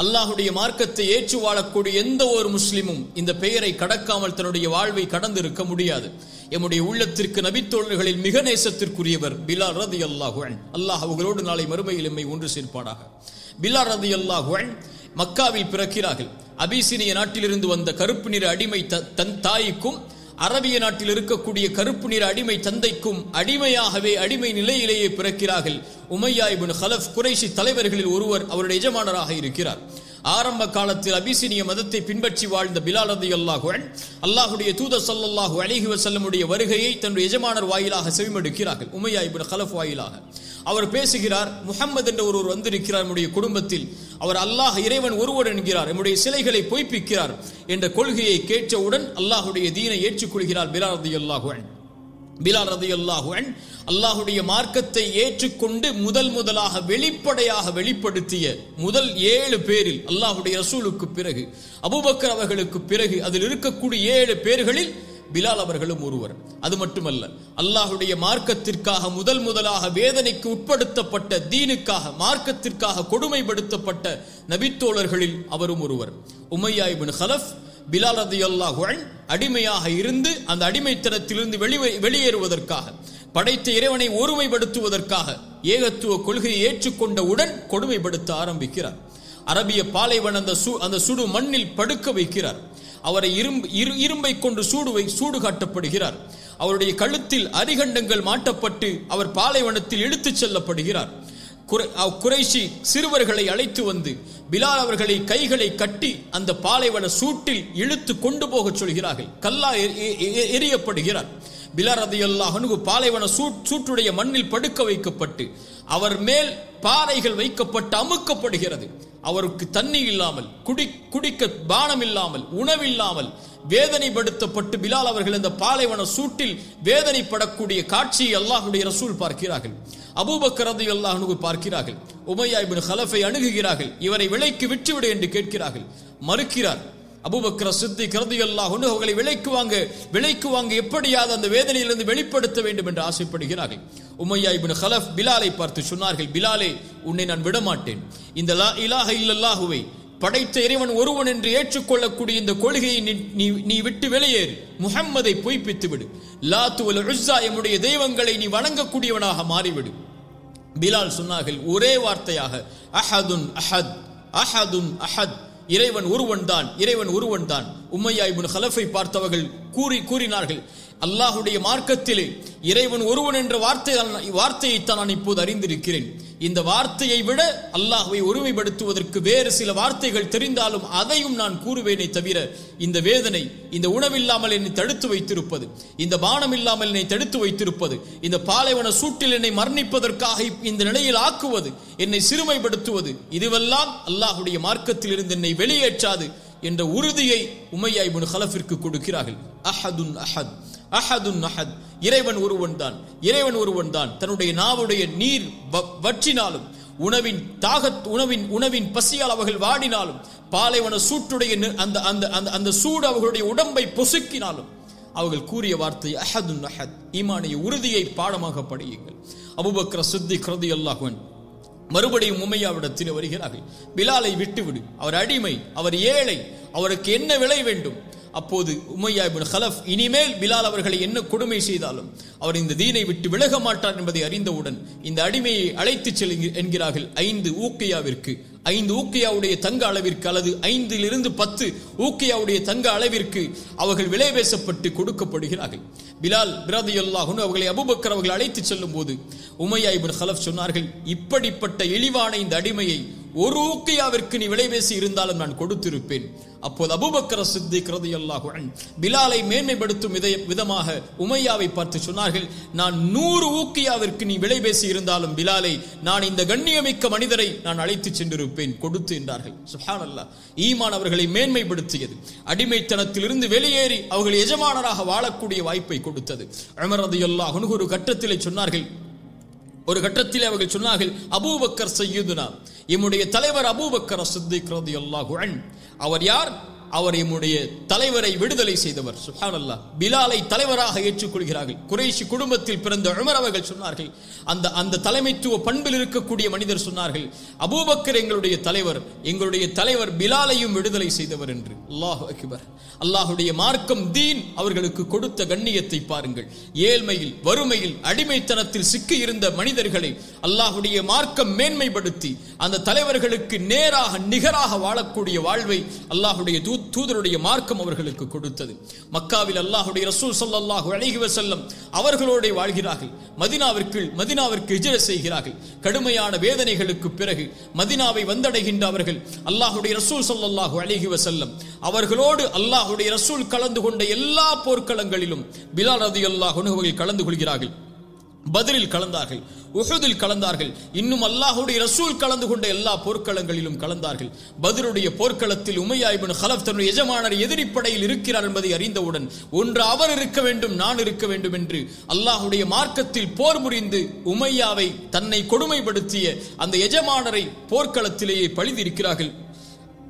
அல்லாஹுடைய மார்க்கத்தை ஏற்று வாழக்கூடிய எந்த ஒரு முஸ்லிமும் இந்த பெயரை கடக்காமல் தன்னுடைய வாழ்வை கடந்திருக்க முடியாது. எம்முடைய உள்ளத்திற்கு நபித்தோழர்களில் மிக நேசத்திற்குரியவர் பிலால் ரலியல்லாஹு அன்ஹு. அல்லாஹ் அவர்களோடு நாளை மறுமையில் எம்மை ஒன்று சேர்ப்பானாக. பிலால் ரலியல்லாஹு அன்ஹு மக்காவில் பிறக்கிறார்கள். அபிசீனிய நாட்டிலிருந்து வந்த கருப்பு நிற அடிமை தன் தாய்க்கும் அரபிய நாட்டில் இருக்கக்கூடிய கருப்பு நிற அடிமை தந்தைக்கும் அடிமையாகவே அடிமை நிலையிலேயே பிறக்கிறார்கள். உமையா இப்னு கலஃப் குறைஷி தலைவர்களில் ஒருவர் அவருடைய எஜமானராக இருக்கிறார். ஆரம்ப காலத்தில் அபிசீனிய மதத்தை பின்பற்றி வாழ்ந்த பிலால் ரலியல்லாஹு அன்ஹு அல்லாஹ்வுடைய தூதர் ஸல்லல்லாஹு அலைஹி வஸல்லமுடைய வருகையை தன்னுடைய எஜமானர் வாயிலாக செவிமடுக்கிறார்கள். உமையா இப்னு கலஃப் வாயிலாக அவர் பேசுகிறார். முஹம்மது என்ற ஒருவர் வந்திருக்கிறார் நம்முடைய குடும்பத்தில், அவர் அல்லாஹ் இறைவன் ஒருவர் என்கிறார், நம்முடைய சிலைகளை பொய்ப்பிக்கிறார் என்ற கொள்கையை கேட்டவுடன் அல்லாஹுடைய தீனை ஏற்றுக்கொள்கிறார் பிலால் ரலியல்லாஹு அன்ஹு. பிலால் ரலியல்லாஹு அன்ஹு அல்லாஹுடைய மார்க்கத்தை ஏற்றுக்கொண்டு முதலாக வெளிப்படையாக வெளிப்படுத்திய முதல் 7 பேரில் அல்லாஹுடைய ரசூலுக்கு பிறகு அபூபக்கர் அவர்களுக்கு பிறகு அதில் இருக்கக்கூடிய 7 பேர்களில் பிலால் அவர்களும் ஒருவர். அது மட்டுமல்ல, அல்லாஹுடைய மார்க்கத்திற்காக முதலாக வேதனைக்கு உட்படுத்தப்பட்ட தீனுக்காக மார்க்கத்திற்காக கொடுமைப்படுத்தப்பட்ட நபித்தோழர்களில் அவரும் ஒருவர். உமையா இப்னு கலஃப் பிலால் ரலியல்லாஹு அன்ஹு அடிமையாக இருந்து அந்த அடிமைத்தனத்திலிருந்து வெளியேறுவதற்காக படைத்த இறைவனை ஒருமைப்படுத்துவதற்காக ஏகத்துவ கொள்கையை ஏற்றுக்கொண்டவுடன் கொடுமைப்படுத்த ஆரம்பிக்கிறார். அரபிய பாலைவன அந்த சுடு மண்ணில் படுக்க வைக்கிறார். அவரை இரும்பை கொண்டு சூடு காட்டப்படுகிறார். அவருடைய கழுத்தில் அரிகண்டங்கள் மாட்டப்பட்டு அவர் பாலைவனத்தில் இழுத்துச் செல்லப்படுகிறார். குறைஷி சிறுவர்களை அழைத்து வந்து பிலால் அவர்களை கைகளை கட்டி அந்த பாலைவன சூட்டில் இழுத்து கொண்டு போக சொல்கிறார்கள். கல்லா எரியப்படுகிறார். பிலால் ரலியல்லாஹு அன்ஹு பாலைவன சூட்டுடைய மண்ணில் படுக்க வைக்கப்பட்டு அவர் மேல் பாறைகள் வைக்கப்பட்டு அமுக்கப்படுகிறது. அவருக்கு தண்ணி இல்லாமல் குடிக்க பானம் இல்லாமல் உணவில்லாமல் வேதனைப்படுத்தப்பட்டு பிலால் அவர்கள் இந்த பாலைவன சூட்டில் வேதனைப்படக்கூடிய காட்சியை அல்லாஹ்வுடைய ரசூல் பார்க்கிறார்கள். அபூபக்கர் ரலியல்லாஹு அன்ஹு பார்க்கிறார்கள். உமையா இப்னு கலஃபை அணுகுகிறார்கள். இவரை விலைக்கு விற்றுவிடு என்று கேட்கிறார்கள். மறுக்கிறார். அபூபக்கர் சித்திக் ரலியல்லாஹு அன்ஹு அவர்களை விலைக்கு வாங்க எப்படியாவது அந்த வேதனையிலிருந்து வெளிப்படுத்த வேண்டும் என்று ஆசைப்படுகிறார்கள். உமையா இப்னு கலஃப் பிலாலை பார்த்து சொன்னார்கள், பிலாலே, உன்னை நான் விடமாட்டேன். இந்த லா இலாஹ இல்லல்லாஹுவை படைத்த இறைவன் ஒருவன் என்று ஏற்றுக்கொள்ளக்கூடிய இந்த கொள்கையை நீ விட்டு வெளியேறு. முஹம்மதை பொய்ப்பித்து விடு. லாத் வல் உஸ்ஸா எம்முடைய தெய்வங்களை நீ வணங்கக்கூடியவனாக மாறிவிடு. பிலால் சொன்னார்கள் ஒரே வார்த்தையாக, அஹதுன் அஹத், அஹதுன் அஹத், இறைவன் ஒருவன் தான். உமையா இப்னு கலஃபை பார்த்தவர்கள் கூறினார்கள், அல்லாஹுடைய மார்க்கத்திலே இறைவன் ஒருவன் என்ற வார்த்தையைத்தான் நான் இப்போது அறிந்திருக்கிறேன். இந்த வார்த்தையை விட அல்லாஹ்வை ஒருமைப்படுத்துவதற்கு வேறு சில வார்த்தைகள் தெரிந்தாலும் அதையும் நான் கூறுவேனே தவிர இந்த வேதனை, இந்த உணவில்லாமல் என்னை தடுத்து வைத்திருப்பது, இந்த பானம் இல்லாமல் என்னை தடுத்து வைத்திருப்பது, இந்த பாலைவன சூட்டில் என்னை மரணிப்பதற்காக இந்த நிலையில் ஆக்குவது, என்னை சிறுமைப்படுத்துவது, இதுவெல்லாம் அல்லாஹுடைய மார்க்கத்தில் இருந்து என்னை வெளியேற்றாது என்ற உறுதியை உமையா இப்னு கலஃபிற்கு கொடுக்கிறார்கள். அஹதுன் அஹத், அஹதுன் அஹத், இறைவன் ஒருவன் தான். தன்னுடைய நாவுடைய நீர் வற்றினாலும் உணவின் பசியால் அவர்கள் வாடினாலும் பாலைவன சூட்டுடைய அந்த சூடு அவர்களுடைய உடம்பை பொசுக்கினாலும் அவர்கள் கூறிய வார்த்தை அஹதுன் அஹத். ஈமானிய உறுதியை பாடமாக படியுங்கள். அபூபக்கர் சித்திக் ரலியல்லாஹு அன்ஹு மறுபடியும் உமையாவிடத்தில் வருகிறார்கள். பிலாலை விட்டுவிடு, அவர் அடிமை, அவர் ஏழை, அவருக்கு என்ன விலை வேண்டும்? அப்போது உமையா இப்னு கலஃப் இனிமேல் பிலால் அவர்களை என்ன கொடுமை செய்தாலும் அவர் இந்த தீனை விட்டு விலக மாட்டார் என்பதை அறிந்தவுடன் இந்த அடிமையை அழைத்து செல் என்கிறார்கள் 5 ஊக்கியாவிற்கு. 5 ஊக்கியாவுடைய தங்க அளவிற்கு அல்லது 5 to 10 ஊக்கியாவுடைய தங்க அளவிற்கு அவர்கள் விலை பேசப்பட்டு கொடுக்கப்படுகிறார்கள். பிலால் ரலியல்லாஹு அன்ஹு அவர்களை அபூபக்கர் அவர்கள் அழைத்து செல்லும் போது உமையா இப்னு கலஃப் சொன்னார்கள், இப்படிப்பட்ட இழிவான இந்த அடிமையை 1 ஊக்கியாவிற்கு நீ விலை பேசி இருந்தாலும் நான் கொடுத்திருப்பேன். அப்போது அபூபக்கர் சித்திக் ரலியல்லாஹு அன்ஹு பிலாலை மேன்மைப்படுத்தும் விதமாக உமையாவை பார்த்து சொன்னார்கள், நான் 100 ஊக்கியாவிற்கு நீ விலை பேசி இருந்தாலும் பிலாலை நான் இந்த கண்ணியமிக்க மனிதரை நான் அழைத்து சென்றிருப்பேன், கொடுத்து என்றார்கள். சுப்ஹானல்லாஹ். ஈமான் அவர்களை மேன்மைப்படுத்தியது. அடிமைத்தனத்திலிருந்து வெளியேறி அவர்கள் எஜமானராக வாழக்கூடிய வாய்ப்பை கொடுத்தது. உமர் ரலியல்லாஹு அன்ஹு ஒரு கட்டத்தில் அவர்கள் சொன்னார்கள், அபூபக்கர் சய்யிதுனா, எம்முடைய தலைவர் அபூபக்கர் சித்திக் ரலியல்லாஹு அன்ஹு. அவர் யார்? அவர் எம்முடைய தலைவரை விடுதலை செய்தவர். சுப்ஹானல்லாஹ். பிலாலை தலைவராக ஏற்றுக்கொள்கிறார்கள். குறைஷி குடும்பத்தில் பிறந்த உமர் அவர்கள் சொன்னார்கள், அந்த தலைமைத்துவ பண்பில் இருக்கக்கூடிய மனிதர் சொன்னார்கள், அபூபக்கர் எங்களுடைய தலைவர் பிலாலையும் விடுதலை செய்தவர் என்று. அல்லாஹு அக்பர். அல்லாஹுடைய மார்க்கம் தீன் அவர்களுக்கு கொடுத்த கண்ணியத்தை பாருங்கள். ஏழ்மையில், வறுமையில், அடிமைத்தனத்தில் சிக்கி இருந்த மனிதர்களை அல்லாஹுடைய மார்க்கம் மேன்மைப்படுத்தி அந்த தலைவர்களுக்கு நேராக நிகராக வாழக்கூடிய வாழ்வை அல்லாஹுடைய தூதருடைய மார்க்கம் அவர்களுக்கு கொடுத்தது. மக்காவில் அல்லாஹுடைய ரசூல் ஸல்லல்லாஹு அலைஹி வஸல்லம் அவர்களோடு வாழ்கிறார்கள். மதீனாவிற்கு ஹிஜ்ரத் செய்கிறார்கள். கடுமையான வேதனைகளுக்கு பிறகு மதீனாவை வந்தடைகின்ற அவர்கள் அல்லாஹுடைய ரசூல் ஸல்லல்லாஹு அலைஹி வஸல்லம் அவர்களோடு அல்லாஹுடைய ரசூல் கலந்து கொண்ட எல்லா போர்க்களங்களிலும் பிலால் ரலியல்லாஹு அன்ஹு அவர்கள் கலந்து கொள்கிறார்கள். பத்ரில் கலந்தார்கள், உஹுதில் கலந்தார்கள், இன்னும் அல்லாஹுடைய ரசூல் கலந்து கொண்ட எல்லா போர்க்களங்களிலும் கலந்தார்கள். பத்ருடைய போர்க்களத்தில் உமையா இப்னு கலஃப் தன்னுடைய எஜமானர் எதிரிப்படையில் இருக்கிறார் என்பதை அறிந்தவுடன் ஒன்று அவர் இருக்க வேண்டும், நான் இருக்க வேண்டும் என்று அல்லாஹுடைய மார்க்கத்தில் போர் புரிந்து உமையாவை தன்னை கொடுமைப்படுத்திய அந்த எஜமானரை போர்க்களத்திலேயே பழிதிருக்கிறார்கள்.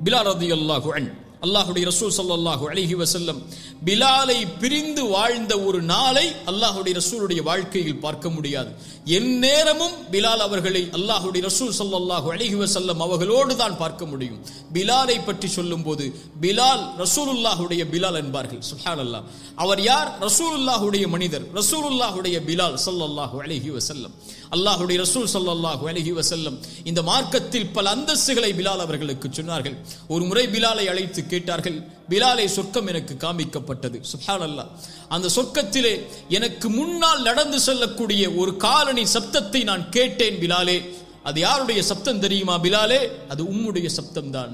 பிலால் ரலியல்லாஹு அன்ஹு. அல்லாஹுடைய ரசூல் ஸல்லல்லாஹு அலைஹி வஸல்லம் பிலாலை பிரிந்து வாழ்ந்த ஒரு நாளை அல்லாஹுடைய ரசூலுடைய வாழ்க்கையில் பார்க்க முடியாது. எந்நேரமும் பிலால் அவர்களை அல்லாஹுடைய ரசூல் ஸல்லல்லாஹு அலைஹி வஸல்லம் அவர்களோடு தான் பார்க்க முடியும். பிலாலை பற்றி சொல்லும் போது பிலால் ரசூலுல்லாஹுடைய பிலால் என்பார்கள். சுப்ஹானல்லாஹ். அவர் யார்? ரசூலுல்லாஹுடைய மனிதர், ரசூலுல்லாஹுடைய பிலால் ஸல்லல்லாஹு அலைஹி வஸல்லம். அல்லாஹுடைய ரசூல் ஸல்லல்லாஹு அலைஹி வஸல்லம் இந்த மார்க்கத்தில் பல அந்தஸ்துகளை பிலால் அவர்களுக்கு சொன்னார்கள். ஒரு முறை பிலாலை அழைத்து கேட்டார்கள், பிலாலை சொர்க்கம் எனக்கு காமிக்கப்பட்டது. சுப்ஹானல்லாஹ். அந்த சொர்க்கத்திலே எனக்கு முன்னால் நடந்து செல்லக்கூடிய ஒரு காலணி சப்தத்தை நான் கேட்டேன் பிலாலே. அது யாருடைய சப்தம் தெரியுமா பிலாலே? அது உம்முடைய சப்தம் தான்.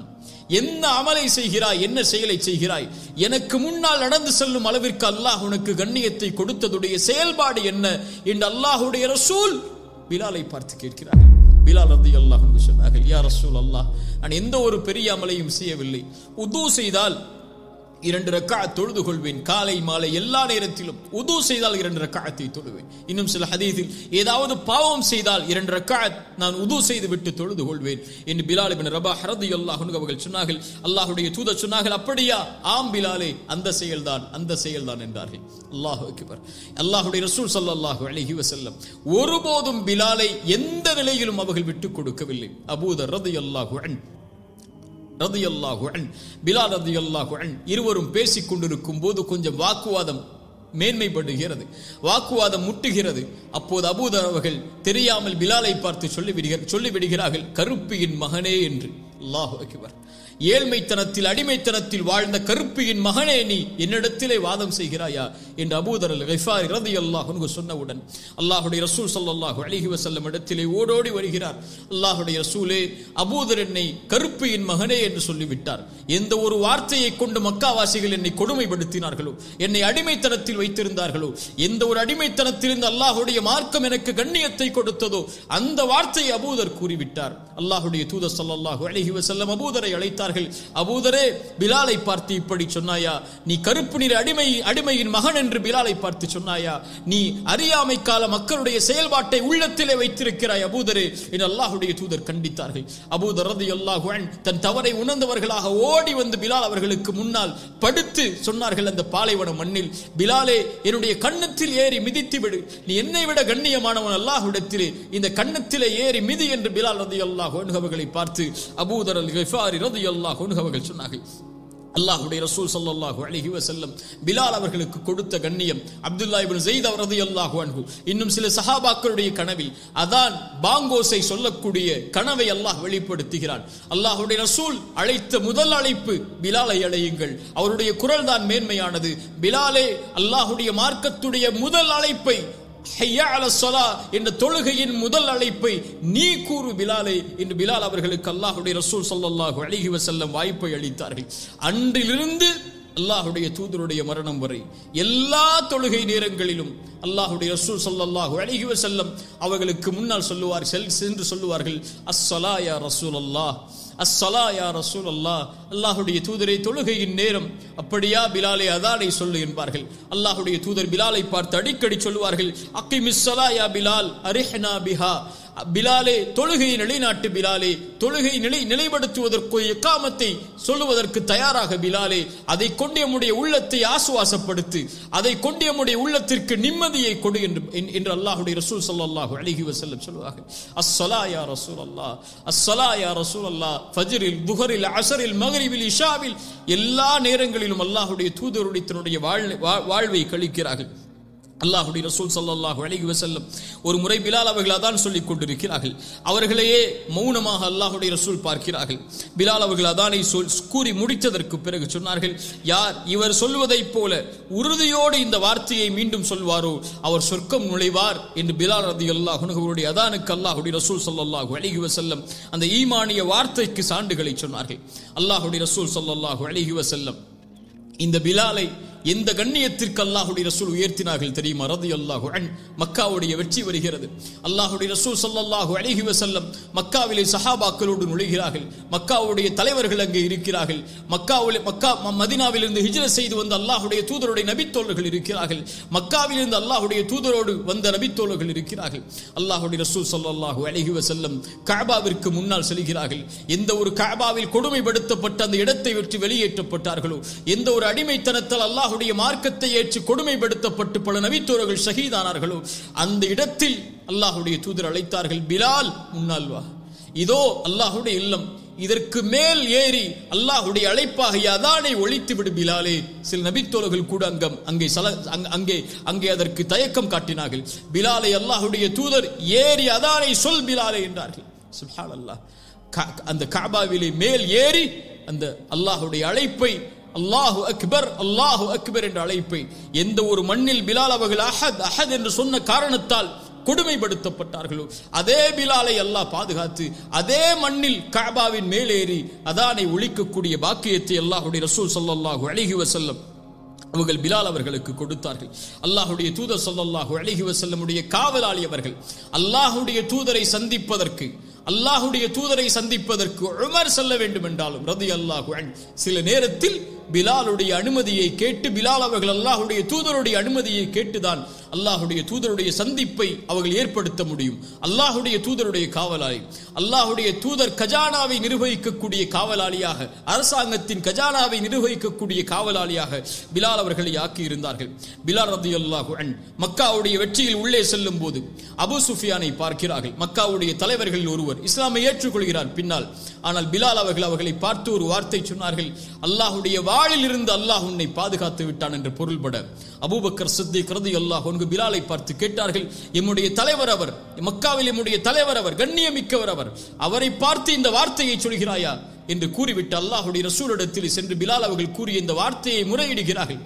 என்ன அமலை செய்கிறாய், என்ன செயலை செய்கிறாய், எனக்கு முன்னால் நடந்து செல்லும் அளவிற்கு அல்லாஹ் உனக்கு கண்ணியத்தை கொடுத்ததுடைய செயல்பாடு என்ன என்று அல்லாஹுடைய ரசூல் பிலாலை பார்த்து கேட்கிறார்கள். பிலால் ரலியல்லாஹு அன்ஹு சொன்னார்கள், யா ரசூல் அல்லாஹ், நான் எந்த ஒரு பெரிய அமலையும் செய்யவில்லை. உது செய்தால் 2 ரக்அத் தொழுது கொள்வேன். காலை மாலை எல்லா நேரத்திலும் உது செய்தால் 2 ரக்அத்தை தொழுவேன். இன்னும் சில ஹதீஸில் ஏதாவது பாவம் செய்தால் 2 ரக்அத் நான் உது செய்து விட்டு தொழுது கொள்வேன் என்று பிலால் இப்னு ரபாஹ் ரலியல்லாஹு அன்ஹு அவர்கள் சொன்னார்கள். அல்லாஹ்வுடைய தூதர் சொன்னார்கள், அப்படியா? ஆம் பிலாலே, அந்த செயல்தான் என்றார்கள். அல்லாஹு அக்பர். அல்லாஹ்வுடைய ரசூல் ஸல்லல்லாஹு அலைஹி வஸல்லம் ஒருபோதும் பிலாலை எந்த நிலையிலும் அவர்கள் விட்டுக் கொடுக்கவில்லை. அபூதர் ரலியல்லாஹு அன்ஹு பிலால் ரலியல்லாஹு அன்ஹு இருவரும் பேசிக் கொண்டிருக்கும் போது கொஞ்சம் வாக்குவாதம் மேன்மைப்படுகிறது, வாக்குவாதம் முட்டுகிறது. அப்போது அபூதர் அவர்கள் தெரியாமல் பிலாலை பார்த்து சொல்லிவிடுகிறார்கள், கருப்பியின் மகனே என்று. அல்லாஹு அக்பர். ஏழ்மைத்தனத்தில், அடிமைத்தனத்தில் வாழ்ந்த கருப்பியின் மகனே, நீ என்னிடத்திலே வாதம் செய்கிறாயா என்று அபூதர் அல்-கிஃபாரி ரலியல்லாஹு அன்ஹு சொன்னவுடன் அல்லாஹுடைய ரசூல் ஸல்லல்லாஹு அலைஹி வஸல்லம் இடத்திலே ஓடோடி வருகிறார். அல்லாஹுடைய ரசூலே, அபூதர் என்னை கருப்பியின் மகனே என்று சொல்லிவிட்டார். எந்த ஒரு வார்த்தையை கொண்டு மக்காவாசிகள் என்னை கொடுமைப்படுத்தினார்களோ, என்னை அடிமைத்தனத்தில் வைத்திருந்தார்களோ, எந்த ஒரு அடிமைத்தனத்திலிருந்து அல்லாஹுடைய மார்க்கம் எனக்கு கண்ணியத்தை கொடுத்ததோ அந்த வார்த்தையை அபூதர் கூறிவிட்டார். அல்லாஹுடைய தூதர் ஸல்லல்லாஹு அலைஹி வஸல்லம் அபூதரை அழைத்தார்கள். அபூதரே, பிலாலை பார்த்து இப்படி சொன்னாயா? நீ கருப்பு நிற அடிமையின் மகன் என்று பிலாலை பார்த்து சொன்னாயா? நீ அறியாமை கால மக்களுடைய செயல்பாட்டை உள்ளத்திலே வைத்திருக்கிறாய் அபூதரே என்று அல்லாஹுடைய தூதர் கண்டித்தார்கள். அபூதர் ரலியல்லாஹு அன்ஹு தன் தவறை உணர்ந்தவர்களாக ஓடி வந்து பிலால் அவர்களுக்கு முன்னால் படுத்து சொன்னார்கள், அந்த பாலைவன மண்ணில், பிலாலே, என்னுடைய கன்னத்தில் ஏறி மிதித்து விடு. நீ என்னை விட கண்ணியமானவன் அல்லாஹ்விடத்திலே, இந்த கன்னத்திலே ஏறி மிதி என்று பிலால் ரலியல்லாஹு அன்ஹு அவர்களை பார்த்து அபூதர் அல்-கிஃபாரி ரலியல்லாஹு அன்ஹு அவர்கள் சொன்னார்கள். அல்லாஹ்வுடைய ரசூல் ஸல்லல்லாஹு அலைஹி வஸல்லம் பிலால் அவர்களுக்கு கொடுத்த கண்ணியம், அப்துல்லா இப்னு ஸைத் ரலியல்லாஹு அன்ஹு இன்னும் சில சஹாபாக்களுடைய கனவில் அதான் பாங்கோசை சொல்லக்கூடிய கனவை அல்லாஹ் வெளிப்படுத்துகிறான். அல்லாஹ்வுடைய ரசூல் அழைத்த முதல் அழைப்பு, பிலாலை அழையுங்கள், அவருடைய குரல் தான் மேன்மையானது. பிலாலே, அல்லாஹ்வுடைய மார்க்கத்துடைய முதல் அழைப்பை, ஹய்யா அலஸ் ஸலா என்ற தொழுகையின் முதல் அழைப்பை நீ கூறு பிலாலே என்று பிலால் அவர்களுக்கு அல்லாஹ்வுடைய ரசூல் ஸல்லல்லாஹு அலைஹி வஸல்லம் வாய்ப்பை அளித்தார்கள். அன்றிலிருந்து அல்லாஹ்வுடைய தூதருடைய மரணம் வரை எல்லா தொழுகை நேரங்களிலும் அல்லாஹ்வுடைய ரசூல் ஸல்லல்லாஹு அலைஹி வஸல்லம் அவர்களுக்கு முன்னால் சென்று சொல்லுவார்கள், அஸ்ஸலா யா ரசூலல்லாஹ், அஸ்ஸலா யா ரசூலல்லாஹ். அல்லாஹ்வுடைய தூதரை, தொழுகையின் நேரம். அப்படியா பிலாலே, அதானை சொல்லு என்பார்கள். அல்லாஹ்வுடைய தூதர் பிலாலை பார்த்து அடிக்கடி சொல்லுவார்கள், அகிமிஸ் ஸலா யா பிலால், அரிஹ்னா பிஹா. பிலாலே தொழுகையை நிலைநாட்டு பிலாலே, தொழுகை நிலைப்படுத்துவதற்கு இக்காமத்தை சொல்லுவதற்கு தயாராக பிலாலே, அதை கொண்டு நம்முடைய உள்ளத்தை ஆசுவாசப்படுத்து, அதை கொண்டு நம்முடைய உள்ளத்திற்கு நிம்மதியை கொடு என்று அல்லாஹ்வுடைய ரசூல் ஸல்லல்லாஹு அலைஹி வஸல்லம் சொல்வார்கள். அஸ்ஸலா யா ரசூலல்லாஹ், அஸ்ஸலா யா ரசூலல்லாஹ், ஃபஜ்ரில், துஹரில், அஸரில், மக்ரிபில், இஷாவில் எல்லா நேரங்களிலும் அல்லாஹ்வுடைய தூதருடைய தன்னுடைய வாழ்வை கழிக்கிறார்கள். அல்லாஹ்வுடைய ரசூல் ஸல்லல்லாஹு அலைஹி வஸல்லம் ஒரு முறை பிலால் அவர்கள் அதான் சொல்லிக் கொண்டிருக்கிறார்கள். அவர்களையே மௌனமாக அல்லாஹ்வுடைய ரசூல் பார்க்கிறார்கள். பிலால் அவர்கள் அதானை கூறி முடித்ததற்கு பிறகு சொன்னார்கள், யார் இவர் சொல்வதைப் போல உறுதியோடு இந்த வார்த்தையை மீண்டும் சொல்வாரோ அவர் சொர்க்கம் நுழைவார் என்று பிலால் ரலியல்லாஹு அன்ஹு அவருடைய அதானுக்கு அல்லாஹ்வுடைய ரசூல் ஸல்லல்லாஹு அலைஹி வஸல்லம் அந்த ஈமானிய வார்த்தைக்கு சான்றுகளை சொன்னார்கள். அல்லாஹ்வுடைய ரசூல் ஸல்லல்லாஹு அலைஹி வஸல்லம் இந்த பிலாலை எந்த கண்ணியத்திற்கு அல்லாஹ்வுடைய ரசூல் உயர்த்தினார்கள் தெரியுமா? ரலியல்லாஹு அன்ஹு. மக்காவுடைய வெற்றி வருகிறது. அல்லாஹ்வுடைய ரசூல் ஸல்லல்லாஹு அலைஹி வஸல்லம் மக்காவிலே சஹாபாக்களோடு நுழைகிறார்கள். மக்காவுடைய தலைவர்கள் அங்கே இருக்கிறார்கள். மதீனாவிலிருந்து ஹிஜ்ரத் செய்து வந்த அல்லாஹ்வுடைய தூதருடைய நபித்தோழர்கள் இருக்கிறார்கள். மக்காவிலிருந்து அல்லாஹ்வுடைய தூதரோடு வந்த நபித்தோழர்கள் இருக்கிறார்கள். அல்லாஹ்வுடைய ரசூல் ஸல்லல்லாஹு அலைஹி வஸல்லம் கஅபாவிற்கு முன்னால் செல்கிறார்கள். எந்த ஒரு கஅபாவில் கொடுமைப்படுத்தப்பட்ட அந்த இடத்தை விட்டு வெளியேற்றப்பட்டார்களோ, எந்த ஒரு அடிமைத்தனத்தால் அல்லாஹ் மார்க்கத்தை ஏற்று கொடுமைப்படுத்தப்பட்டு பல நபித்தோழர்கள் ஷஹீதானார்களோ, அந்த இடத்தில் அல்லாஹ்வுடைய தூதர் அழைத்தார்கள், பிலால் முன்னால் வா, இதோ அல்லாஹ்வுடைய இல்லம், இதற்கு மேல் ஏறி அல்லாஹ்வுடைய அழைப்பாக அதானை ஒழித்து விடு பிலாலே. சில நபித்தோழர்கள் கூட அங்கே அதற்கு தயக்கம் காட்டினார்கள். பிலாலை அல்லாஹ்வுடைய தூதர் ஏறி அதானை சொல் பிலாலே என்றார்கள். சுப்ஹானல்லாஹ். அந்த கஅபாவிலே மேல் ஏறி அந்த அல்லாஹ்வுடைய அழைப்பை, அல்லாஹு அக்பர், அல்லாஹு அக்பர் என்ற அழைப்பை, எந்த ஒரு மண்ணில் பிலால் அவர்கள் அஹத் அஹத் என்று சொன்ன காரணத்தால் கொடுமைப்படுத்தப்பட்டார்களோ அதே பிலாலை அல்லாஹ் பாதுகாத்து அதே மண்ணில் கஅபாவின் மேலேறி அதானை ஒழிக்கக்கூடிய பாக்கியத்தை அல்லாஹ்வுடைய ரசூல் ஸல்லல்லாஹு அலைஹி வஸல்லம் அவர்கள் பிலால் அவர்களுக்கு கொடுத்தார்கள். அல்லாஹ்வுடைய தூதர் ஸல்லல்லாஹு அலைஹி வஸல்லமுடைய காவலாளி அவர்கள். அல்லாஹ்வுடைய தூதரை சந்திப்பதற்கு உமர் செல்ல வேண்டும் என்றாலும் ரலியல்லாஹு அன்ஹு சில நேரத்தில் பிலாலுடைய அனுமதியை கேட்டு, பிலால் அவர்கள் அல்லாஹ்வுடைய தூதருடைய அனுமதியை கேட்டுதான் அல்லாஹ்வுடைய தூதருடைய சந்திப்பை அவர்கள் ஏற்படுத்த முடியும். அல்லாஹ்வுடைய தூதருடைய காவலாளி, அல்லாஹ்வுடைய தூதர் கஜானாவை நிர்வகிக்கக்கூடிய காவலாளியாக, அரசாங்கத்தின் கஜானாவை நிர்வகிக்கக்கூடிய காவலாளியாக பிலால் அவர்களை ஆக்கி இருந்தார்கள். பிலால் ரலியல்லாஹு அன்ஹு மக்காவுடைய வெற்றியில் உள்ளே செல்லும் போது அபூ சுஃபியானை பார்க்கிறார்கள். மக்காவுடைய தலைவர்களில் ஒருவர் இஸ்லாமை ஏற்றுக்கொள்கிறார் பின்னால். ஆனால் பிலால் அவர்களை பார்த்து ஒரு வார்த்தை சொன்னார்கள், அல்லாஹ்வுடைய வாளில் இருந்து அல்லாஹ் உன்னை பாதுகாத்து விட்டான் என்று பொருள்பட அபூபக்கர் சித்திக் ரலியல்லாஹு அன்ஹு பிலாலை பார்த்து கேட்டார்கள், எம்முடைய தலைவர் அவர், மக்காவில் எம்முடைய தலைவர் அவர், கண்ணியமிக்கவர் அவர், அவரை பார்த்து இந்த வார்த்தையை சொல்கிறாயா என்று கூறிவிட்டு அல்லாஹ்வுடைய ரசூலிடத்தில் சென்று பிலால் அவர்கள் கூறிய இந்த வார்த்தையை முறையிடுகிறார்கள்.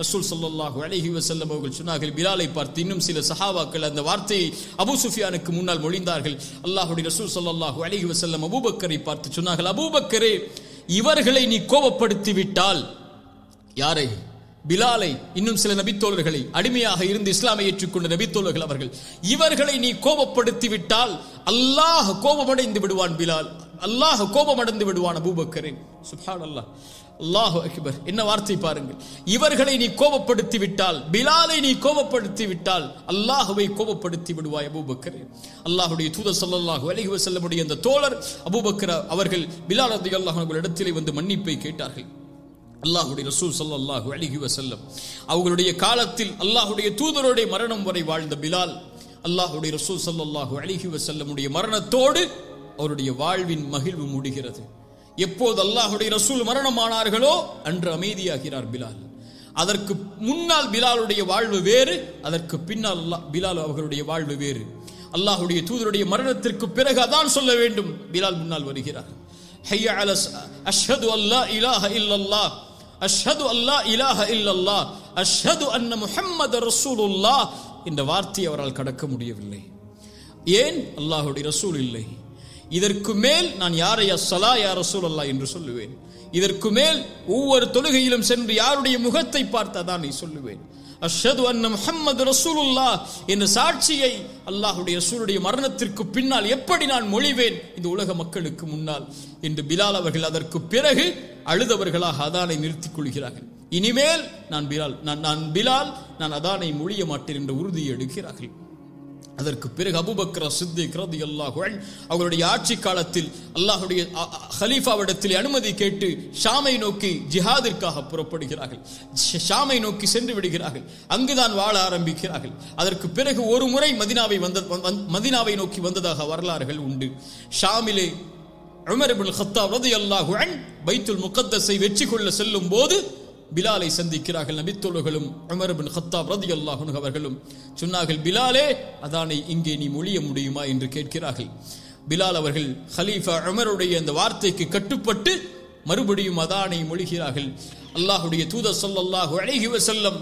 ரசூல் ஸல்லல்லாஹு அலைஹி வஸல்லம் அவர்கள் சொன்னார்கள், பிலாலை பார்த்து இன்னும் சில சஹாபாக்கள் அந்த வார்த்தையை அபூ சுஃபியானுக்கு முன்னால் மொழிந்தார்கள். அல்லாஹ்வுடைய ரசூல் ஸல்லல்லாஹு அலைஹி வஸல்லம் அபூபக்கரை பார்த்து சொன்னார்கள், அபூபக்கரே, இவர்களை நீ கோபப்படுத்தி விட்டால், யாரை? பிலாலை, இன்னும் சில நபித்தோழர்களை, அடிமையாக இருந்து இஸ்லாமை ஏற்றுக்கொண்ட நபித்தோழர்கள் அவர்கள், இவர்களை நீ கோபப்படுத்தி விட்டால் அல்லாஹ் கோபமடைந்து விடுவான் பிலால், அல்லாஹ் கோபமடைந்து விடுவான் அபூபக்கரே. சுப்ஹானல்லாஹ், அல்லாஹு அக்பர். என்ன வார்த்தை பாருங்கள். இவர்களை நீ கோபப்படுத்தி விட்டால், பிலாலை நீ கோபப்படுத்தி விட்டால் அல்லாஹ்வை கோபப்படுத்தி விடுவாய் அபூபக்கரே. அல்லாஹ்வுடைய தூதர் ஸல்லல்லாஹு அலைஹி வஸல்லமுடைய அந்த தோழர் அபூபக்கர் அவர்கள் பிலால் ரலியல்லாஹு அன்ஹு இடத்திலே வந்து மன்னிப்பை கேட்டார்கள். அல்லாஹ்வுடைய ரசூல் ஸல்லல்லாஹு அலைஹி வஸல்லம் அவர்களுடைய காலத்தில் அல்லாஹ்வுடைய தூதருடைய மரணம் வரை வாழ்ந்த பிலால், அல்லாஹ்வுடைய ரசூல் ஸல்லல்லாஹு அலைஹி வஸல்லமுடைய மரணத்தோடு அவருடைய வாழ்வின் மகிழ்வு முடிகிறது. எப்போது அல்லாஹ்வுடைய ரசூல் மரணமானார்களோ அன்று அமைதியாகிறார் பிலால். அதற்கு முன்னால் பிலாலுடைய வாழ்வு வேறு, அதற்கு பின்னால் பிலால் அவர்களுடைய வாழ்வு வேறு. அல்லாஹ்வுடைய தூதருடைய மரணத்திற்கு பிறகு அதான் சொல்ல வேண்டும், பிலால் முன்னால் வருகிறார். ஹய்ய அலா அஷ்ஹது அல்லா இலாஹ இல்லல்லாஹ், அஷ்ஹது அல்லா இலாஹ இல்லல்லாஹ், அஷ்ஹது அன்ன முஹம்மது ரசூலுல்லாஹ் என்ற வார்த்தையை அவரால் கடக்க முடியவில்லை. ஏன்? அல்லாஹ்வுடைய ரசூல் இல்லை. இதற்கு மேல் நான் யாரை அஸ்ஸலா யா ரசூலல்லாஹ் என்று சொல்லுவேன். இதற்கு மேல் ஒவ்வொரு தொழுகையிலும் சென்று யாருடைய முகத்தை பார்த்ததான் நீ சொல்லுவேன். அஷ்ஹது அன்ன முஹம்மது ரசூலுல்லாஹ் என்ற சாட்சியை அல்லாஹ்வுடைய ரசூலுடைய மரணத்திற்கு பின்னால் எப்படி நான் மொழிவேன் இந்த உலக மக்களுக்கு முன்னால் என்று பிலால் அவர்கள் அதற்கு பிறகு அழுதவர்களாக அதானை நிறுத்திக் கொள்கிறார்கள். இனிமேல் நான் பிலால் நான் அதானை மொழிய மாட்டேன் என்ற உறுதியை எடுக்கிறார்கள். அதற்கு பிறகு அபூபக்கர் சித்திக் ரலியல்லாஹு அன்ஹு அவர்களுடைய ஆட்சி காலத்தில் அல்லாஹ்வுடைய ஹலீஃபாவிடத்தில் அனுமதி கேட்டு ஷாமை நோக்கி ஜிஹாதிற்காக புறப்படுகிறார்கள். ஷாமை நோக்கி சென்று விடுகிறார்கள். அங்குதான் வாழ ஆரம்பிக்கிறார்கள். அதற்கு பிறகு ஒரு முறை மதீனாவை நோக்கி வந்ததாக வரலாறுகள் உண்டு. ஷாமிலே உமர் இப்னு கத்தாப் ரலியல்லாஹு அன்ஹு பைத்துல் முகத்தஸை வெற்றி கொள்ள செல்லும் போது பிலாலை சந்திக்கிறார்கள். நபித்தோழர்களும் உமர் இப்னு கத்தாப் ரலியல்லாஹு அன்ஹு அவர்களும் சொன்னார்கள், பிலாலே அதானை இங்கே நீ மொழிய முடியுமா என்று கேட்கிறார்கள். பிலால் அவர்கள் ஹலீஃபா உமருடைய அந்த வார்த்தைக்கு கட்டுப்பட்டு மறுபடியும் அதானை மொழிகிறார்கள். அல்லாஹ்வுடைய தூதர் ஸல்லல்லாஹு அலைஹி வஸல்லம்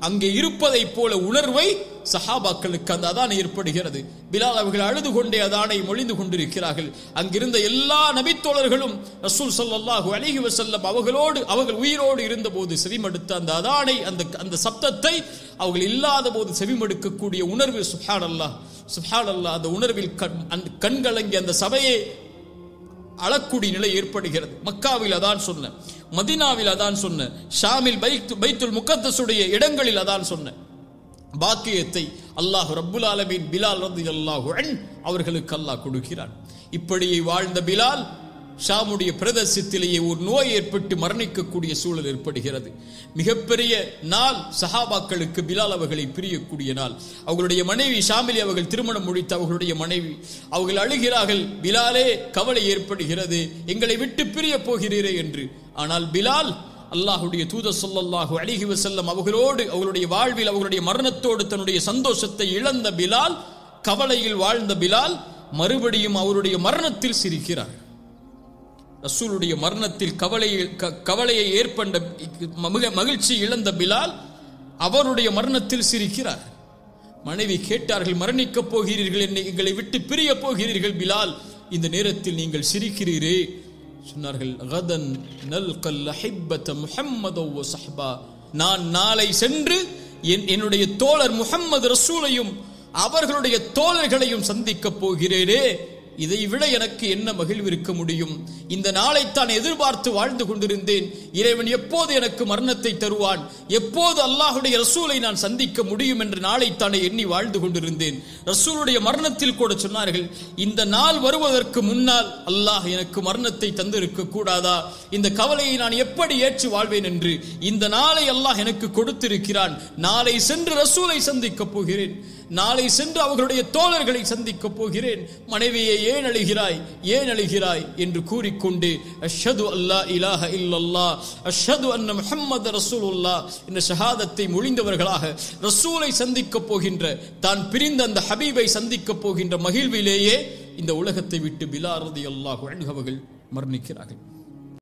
அங்கே இருப்பதை போல உணர்வை சஹாபாக்களுக்கு அந்த அதானை ஏற்படுகிறது. பிலால் அவர்கள் அழுது கொண்டே அதானை மொழிந்து கொண்டிருக்கிறார்கள். அங்கிருந்த எல்லா நபித்தோழர்களும் ரசூல் ஸல்லல்லாஹு அலைஹி வஸல்லம் அவர்கள் உயிரோடு இருந்தபோது செவிமடுத்த அந்த அதானை, அந்த சப்தத்தை அவர்கள் இல்லாத போது செவிமடுக்கக்கூடிய உணர்வு சுப்ஹானல்லாஹ் சுப்ஹானல்லாஹ், அந்த உணர்வில் கண்கலங்கி அந்த சபையை அழக்கூடிய நிலை ஏற்படுகிறது. மக்காவில் அதான் சொன்ன, மதீனாவில் அதான் சொன்ன, ஷாமில் பைத்துல் முகத்தஸுடைய இடங்களில் அதான் சொன்ன பாக்கியத்தை அல்லாஹ் ரப்புல் ஆலமீன் பிலால் ரலியல்லாஹு அன்ஹு அவர்களுக்கு அல்லாஹ் கொடுக்கிறான். இப்படியே வாழ்ந்த பிலால் ஷாமுடைய பிரதேசத்திலேயே ஒரு நோய் ஏற்பட்டு மரணிக்கக்கூடிய சூழல் ஏற்படுகிறது. மிகப்பெரிய நாள் சஹாபாக்களுக்கு பிலால் அவர்களை பிரியக்கூடிய நாள். அவர்களுடைய மனைவி ஷாமிலி அவர்கள் திருமணம் முடித்த அவர்களுடைய மனைவி அவர்கள் அழுகிறார்கள், பிலாலே கவலை ஏற்படுகிறது, எங்களை விட்டு பிரிய போகிறீரே என்று. ஆனால் பிலால் அல்லாஹ்வுடைய தூதர் ஸல்லல்லாஹு அலைஹி வஸல்லம் அவர்களோடு அவர்களுடைய வாழ்வில் அவர்களுடைய மரணத்தோடு தன்னுடைய சந்தோஷத்தை இழந்த பிலால், கவலையில் வாழ்ந்த பிலால் மறுபடியும் அவருடைய மரணத்தில் சிரிக்கிறார். ரசூலுடைய மரணத்தில் கவலையை ஏற்பட்ட மகிழ்ச்சி இழந்த பிலால் அவருடைய மரணத்தில் சிரிக்கிறார். மனைவி கேட்டார்கள், மரணிக்கப் போகிறீர்கள், எங்களை விட்டு பிரிய போகிறீர்கள் பிலால், இந்த நேரத்தில் நீங்கள் சிரிக்கிறீரே? சொன்னார்கள், கதன் நல்கல் அஹிப்பத முஹம்மத வ ஸஹ்பா, நான் நாளை சென்று என்னுடைய தோழர் முஹம்மது ரசூலையும் அவர்களுடைய தோழர்களையும் சந்திக்கப் போகிறேனே, இதை விட எனக்கு என்ன மகிழ்வு இருக்க முடியும்? இந்த நாளைத்தான் எதிர்பார்த்து வாழ்ந்து கொண்டிருந்தேன். இறைவன் எப்போது எனக்கு மரணத்தை தருவான், எப்போது அல்லாஹ்வுடைய ரசூலை நான் சந்திக்க முடியும் என்ற நாளைத்தானே எண்ணி வாழ்ந்து கொண்டிருந்தேன். ரசூலுடைய மரணத்தில் கூட சொன்னார்கள், இந்த நாள் வருவதற்கு முன்னால் அல்லாஹ் எனக்கு மரணத்தை தந்திருக்க கூடாதா? இந்த கவலையை நான் எப்படி ஏற்று வாழ்வேன் என்று இந்த நாளை அல்லாஹ் எனக்கு கொடுத்திருக்கிறான். நாளை சென்று ரசூலை சந்திக்கப் போகிறேன், நாளை சென்று அவர்களுடைய தோழர்களை சந்திக்கப் போகிறேன். மனைவியை ஏன் அழுகிறாய் என்று கூறிக்கொண்டு அஷ்ஹது அல்லா இலாஹ இல்லல்லாஹ் அஷ்ஹது அன்ன முஹம்மது ரசூலுல்லாஹ் என்ற ஷஹாதத்தை மொழிந்தவர்களாக ரசூலை சந்திக்கப் போகின்ற, தான் பிரிந்த அந்த ஹபீபை சந்திக்கப் போகின்ற மகிழ்விலேயே இந்த உலகத்தை விட்டு பிலால் ரலியல்லாஹு அன்ஹு அவர்கள் மரணிக்கிறார்கள்.